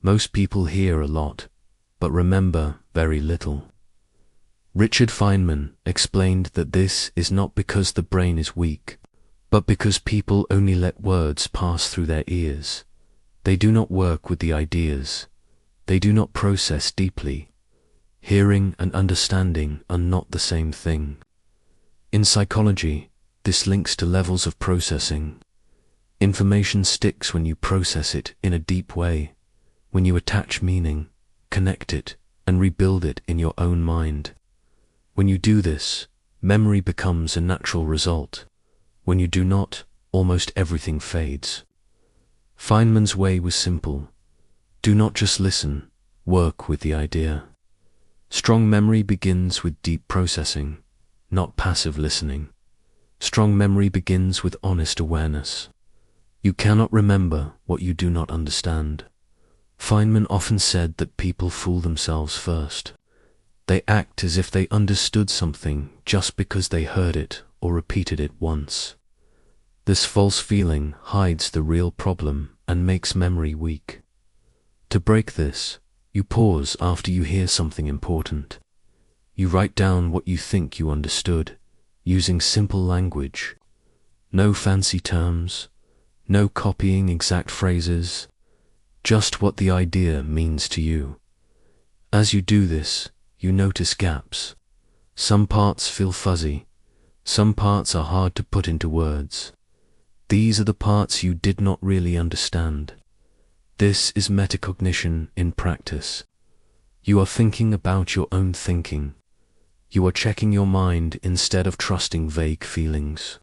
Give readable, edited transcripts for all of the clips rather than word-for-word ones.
Most people hear a lot, but remember very little. Richard Feynman explained that this is not because the brain is weak, but because people only let words pass through their ears. They do not work with the ideas. They do not process deeply. Hearing and understanding are not the same thing. In psychology, this links to levels of processing. Information sticks when you process it in a deep way, when you attach meaning, connect it, and rebuild it in your own mind. When you do this, memory becomes a natural result. When you do not, almost everything fades. Feynman's way was simple. Do not just listen, work with the idea. Strong memory begins with deep processing, not passive listening. Strong memory begins with honest awareness. You cannot remember what you do not understand. Feynman often said that people fool themselves first. They act as if they understood something just because they heard it or repeated it once. This false feeling hides the real problem and makes memory weak. To break this, you pause after you hear something important. You write down what you think you understood, using simple language. No fancy terms, no copying exact phrases, just what the idea means to you. As you do this, you notice gaps. Some parts feel fuzzy. Some parts are hard to put into words. These are the parts you did not really understand. This is metacognition in practice. You are thinking about your own thinking. You are checking your mind instead of trusting vague feelings.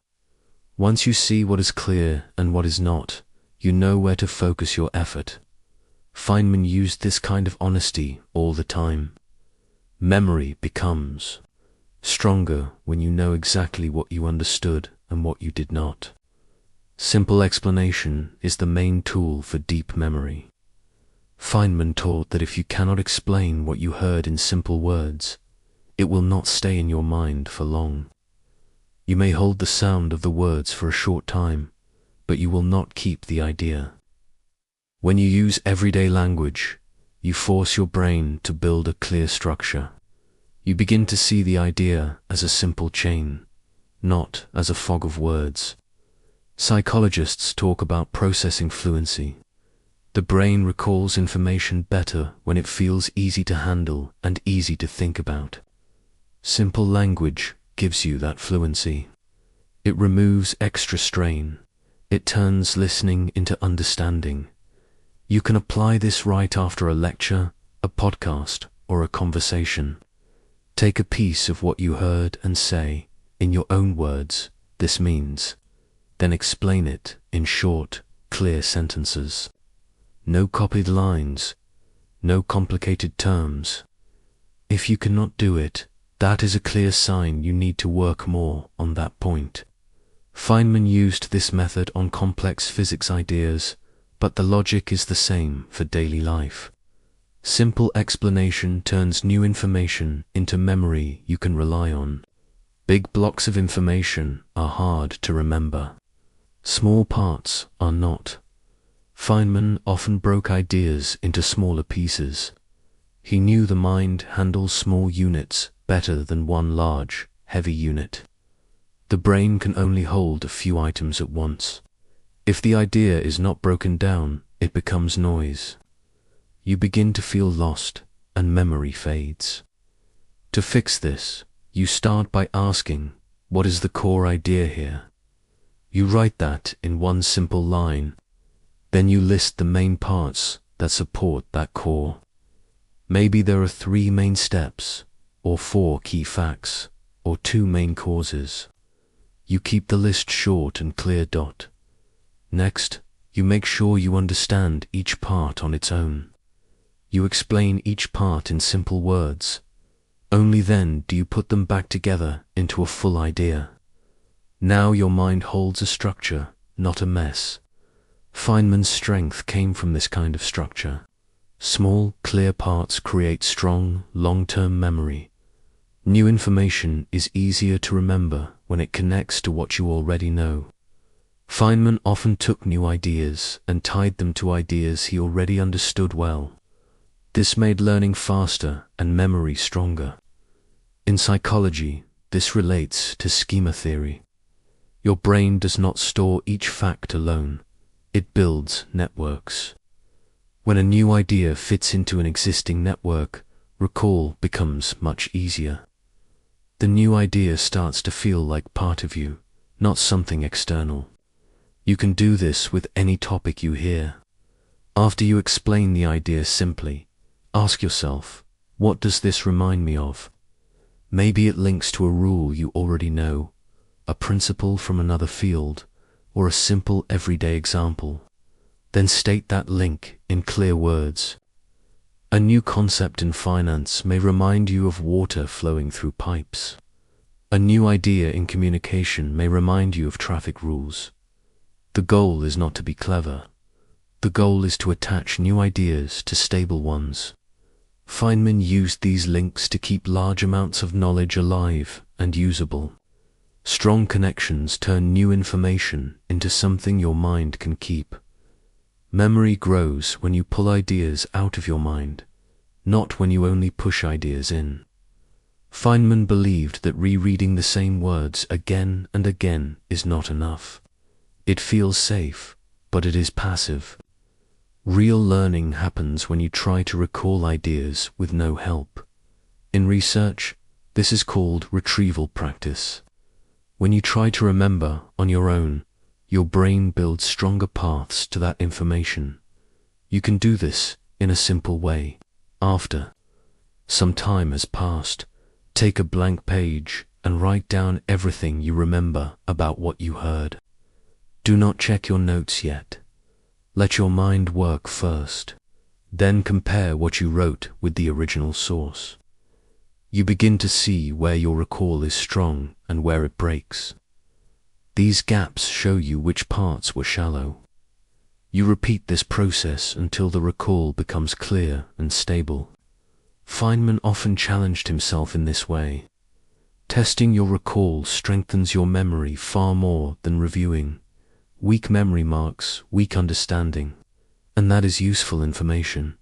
Once you see what is clear and what is not, you know where to focus your effort. Feynman used this kind of honesty all the time. Memory becomes stronger when you know exactly what you understood and what you did not. Simple explanation is the main tool for deep memory. Feynman taught that if you cannot explain what you heard in simple words, it will not stay in your mind for long. You may hold the sound of the words for a short time, but you will not keep the idea. When you use everyday language, you force your brain to build a clear structure. You begin to see the idea as a simple chain, not as a fog of words. Psychologists talk about processing fluency. The brain recalls information better when it feels easy to handle and easy to think about. Simple language gives you that fluency. It removes extra strain. It turns listening into understanding. You can apply this right after a lecture, a podcast, or a conversation. Take a piece of what you heard and say, in your own words, this means. Then explain it in short, clear sentences. No copied lines, no complicated terms. If you cannot do it, that is a clear sign you need to work more on that point. Feynman used this method on complex physics ideas, but the logic is the same for daily life. Simple explanation turns new information into memory you can rely on. Big blocks of information are hard to remember. Small parts are not. Feynman often broke ideas into smaller pieces. He knew the mind handles small units better than one large, heavy unit. The brain can only hold a few items at once. If the idea is not broken down, it becomes noise. You begin to feel lost, and memory fades. To fix this, you start by asking, what is the core idea here? You write that in one simple line. Then you list the main parts that support that core. Maybe there are 3 main steps, or 4 key facts, or 2 main causes. You keep the list short and clear. Next, you make sure you understand each part on its own. You explain each part in simple words. Only then do you put them back together into a full idea. Now your mind holds a structure, not a mess. Feynman's strength came from this kind of structure. Small, clear parts create strong, long-term memory. New information is easier to remember when it connects to what you already know. Feynman often took new ideas and tied them to ideas he already understood well. This made learning faster and memory stronger. In psychology, this relates to schema theory. Your brain does not store each fact alone. It builds networks. When a new idea fits into an existing network, recall becomes much easier. The new idea starts to feel like part of you, not something external. You can do this with any topic you hear. After you explain the idea simply, ask yourself, what does this remind me of? Maybe it links to a rule you already know, a principle from another field, or a simple everyday example. Then state that link in clear words. A new concept in finance may remind you of water flowing through pipes. A new idea in communication may remind you of traffic rules. The goal is not to be clever. The goal is to attach new ideas to stable ones. Feynman used these links to keep large amounts of knowledge alive and usable. Strong connections turn new information into something your mind can keep. Memory grows when you pull ideas out of your mind, not when you only push ideas in. Feynman believed that rereading the same words again and again is not enough. It feels safe, but it is passive. Real learning happens when you try to recall ideas with no help. In research, this is called retrieval practice. When you try to remember on your own, your brain builds stronger paths to that information. You can do this in a simple way. After some time has passed, take a blank page and write down everything you remember about what you heard. Do not check your notes yet. Let your mind work first. Then compare what you wrote with the original source. You begin to see where your recall is strong and where it breaks. These gaps show you which parts were shallow. You repeat this process until the recall becomes clear and stable. Feynman often challenged himself in this way. Testing your recall strengthens your memory far more than reviewing. Weak memory marks weak understanding, and that is useful information.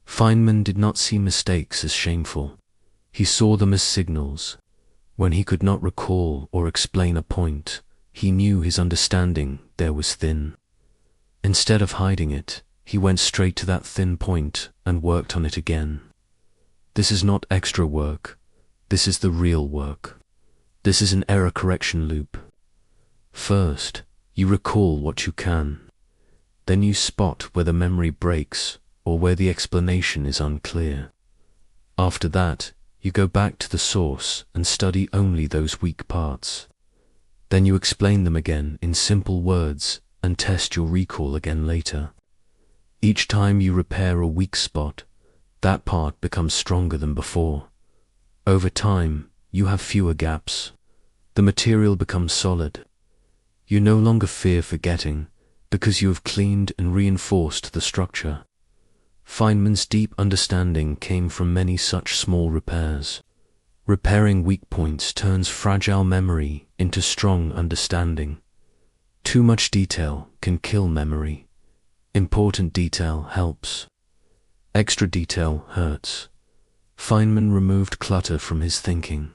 Feynman did not see mistakes as shameful. He saw them as signals. When he could not recall or explain a point, he knew his understanding there was thin. Instead of hiding it, he went straight to that thin point and worked on it again. This is not extra work. This is the real work. This is an error correction loop. First, you recall what you can. Then you spot where the memory breaks or where the explanation is unclear. After that, you go back to the source and study only those weak parts. Then you explain them again in simple words and test your recall again later. Each time you repair a weak spot, that part becomes stronger than before. Over time, you have fewer gaps. The material becomes solid. You no longer fear forgetting because you have cleaned and reinforced the structure. Feynman's deep understanding came from many such small repairs. Repairing weak points turns fragile memory into strong understanding. Too much detail can kill memory. Important detail helps. Extra detail hurts. Feynman removed clutter from his thinking.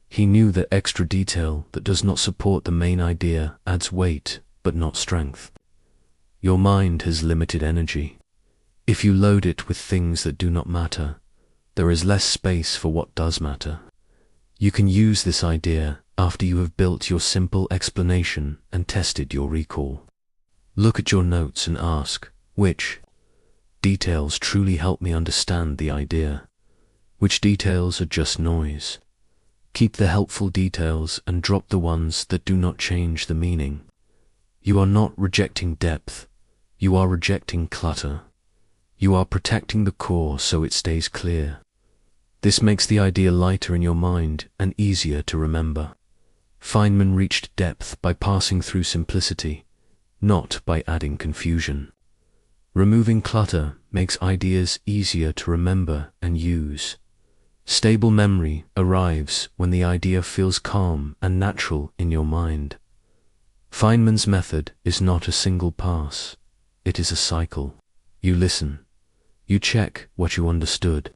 He knew that extra detail that does not support the main idea adds weight, but not strength. Your mind has limited energy. If you load it with things that do not matter, there is less space for what does matter. You can use this idea after you have built your simple explanation and tested your recall. Look at your notes and ask, which details truly help me understand the idea? Which details are just noise? Keep the helpful details and drop the ones that do not change the meaning. You are not rejecting depth. You are rejecting clutter. You are protecting the core so it stays clear. This makes the idea lighter in your mind and easier to remember. Feynman reached depth by passing through simplicity, not by adding confusion. Removing clutter makes ideas easier to remember and use. Stable memory arrives when the idea feels calm and natural in your mind. Feynman's method is not a single pass. It is a cycle. You listen. You check what you understood.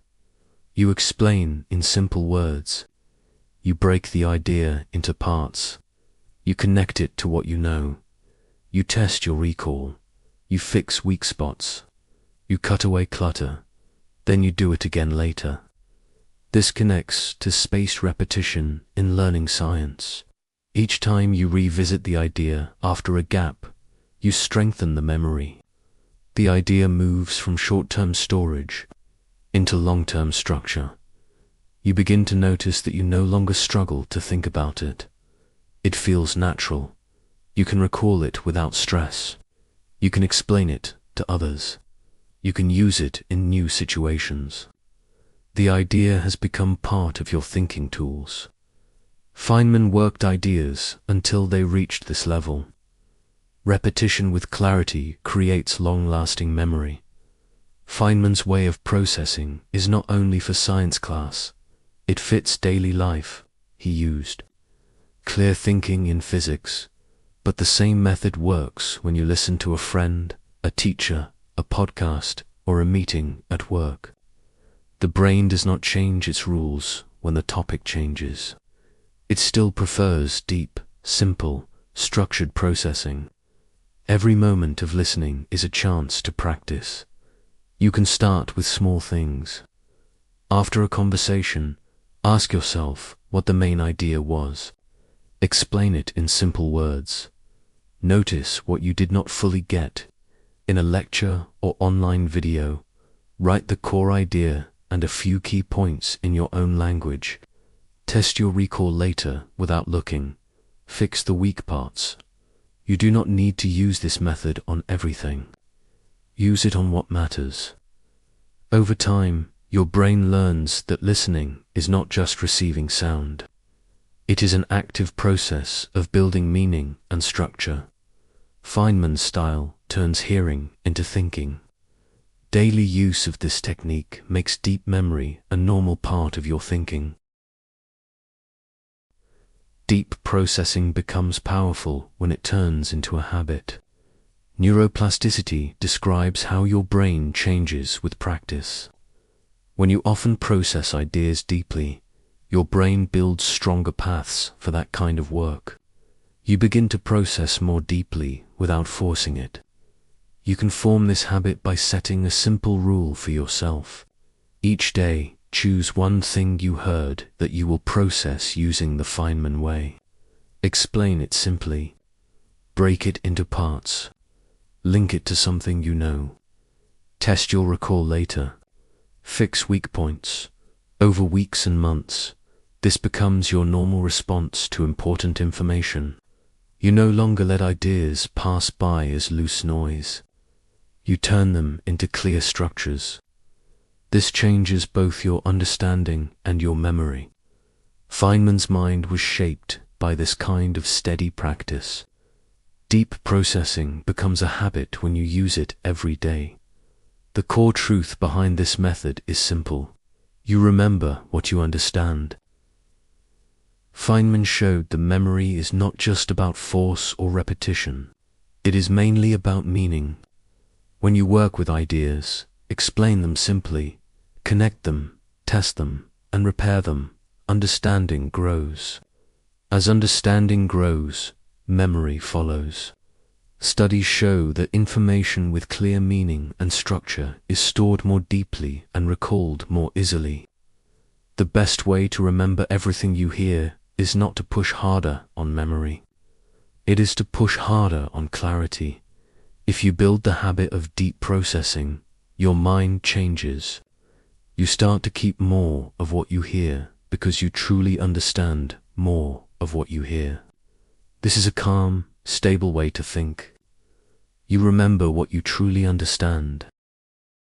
You explain in simple words. You break the idea into parts. You connect it to what you know. You test your recall. You fix weak spots. You cut away clutter. Then you do it again later. This connects to spaced repetition in learning science. Each time you revisit the idea after a gap, you strengthen the memory. The idea moves from short-term storage into long-term structure. You begin to notice that you no longer struggle to think about it. It feels natural. You can recall it without stress. You can explain it to others. You can use it in new situations. The idea has become part of your thinking tools. Feynman worked ideas until they reached this level. Repetition with clarity creates long-lasting memory. Feynman's way of processing is not only for science class, it fits daily life. He used clear thinking in physics, but the same method works when you listen to a friend, a teacher, a podcast, or a meeting at work. The brain does not change its rules when the topic changes. It still prefers deep, simple, structured processing. Every moment of listening is a chance to practice. You can start with small things. After a conversation, ask yourself what the main idea was. Explain it in simple words. Notice what you did not fully get. In a lecture or online video, write the core idea and a few key points in your own language. Test your recall later without looking. Fix the weak parts. You do not need to use this method on everything. Use it on what matters. Over time, your brain learns that listening is not just receiving sound. It is an active process of building meaning and structure. Feynman's style turns hearing into thinking. Daily use of this technique makes deep memory a normal part of your thinking. Deep processing becomes powerful when it turns into a habit. Neuroplasticity describes how your brain changes with practice. When you often process ideas deeply, your brain builds stronger paths for that kind of work. You begin to process more deeply without forcing it. You can form this habit by setting a simple rule for yourself. Each day, choose one thing you heard that you will process using the Feynman way. Explain it simply. Break it into parts. Link it to something you know. Test your recall later. Fix weak points. Over weeks and months, this becomes your normal response to important information. You no longer let ideas pass by as loose noise. You turn them into clear structures. This changes both your understanding and your memory. Feynman's mind was shaped by this kind of steady practice. Deep processing becomes a habit when you use it every day. The core truth behind this method is simple. You remember what you understand. Feynman showed that memory is not just about force or repetition. It is mainly about meaning. When you work with ideas, explain them simply, connect them, test them, and repair them. Understanding grows. As understanding grows, memory follows. Studies show that information with clear meaning and structure is stored more deeply and recalled more easily. The best way to remember everything you hear is not to push harder on memory. It is to push harder on clarity. If you build the habit of deep processing, your mind changes. You start to keep more of what you hear because you truly understand more of what you hear. This is a calm, stable way to think. You remember what you truly understand.